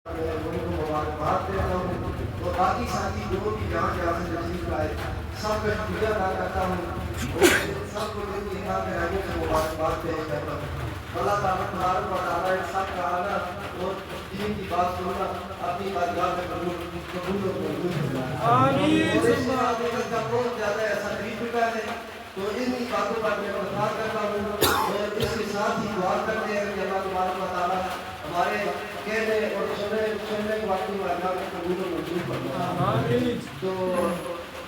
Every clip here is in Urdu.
ان کو مبارکباد دیتا ہوں اور باقی ساتھی جو بھی جہاں جہاں سے تشریف لائے سب کا شکریہ ادا کرتا ہوں اور سب کو دل کی گہرائیوں سے مبارکباد پیش کرتا ہوں۔ اللہ تعالیٰ تبارک و تعالیٰ ان سب کا آنا اور دین کی بات سننا اپنی بارگاہ میں قبول و منظور فرمائے۔ آمین۔ اور اس کے بعد وقت کا بہت زیادہ ایسا قریب چکا ہے تو ان باتوں پر میں وفا کرتا ہوں اور اس کے ساتھ ہی دعا کرتے ہیں کہ اللہ تبارک و تعالیٰ ہمارے کہنے اور سننے کو اپنی بارگاہ میں قبول و منظور فرمائے۔ آمین۔ تو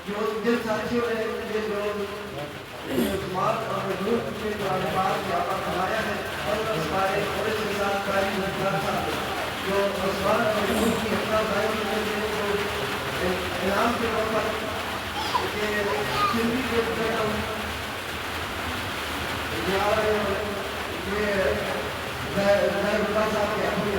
جو جن ساتھیوں نے یہ جو سماعت اور حضور کے قرآن پاک یہاں پر سنایا ہے اور اس بارے اور اس کے ساتھ قائم مقدار صاحب جو عثمان اور حضور کی حفظہ ظاہر کرنے کے لیے جو انعام کے طور پر کہ سندھی کے دیتا ہوں یہ ظاہر اللہ صاحب کے اپنے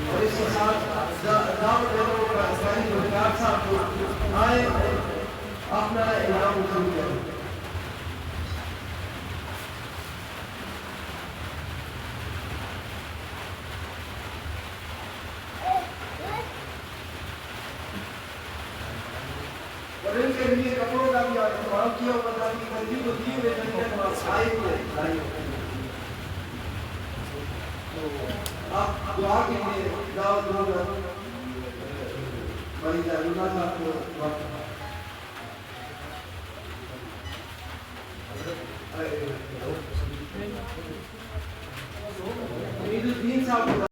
اور اس کے ساتھ دعوت دینے کا اسلامی روزگار صاحب کو آئے اپنا انعام وصول کریں۔ اور ان کے لیے کپڑوں کا بھی انتظام کیا ہوا تھا کہ گندی کو دی ہوئے طریقے آئے ہوئے آپ دعا کے لیے دعوت دوں بھائی اللہ صاحب کو وقت امید الدین صاحب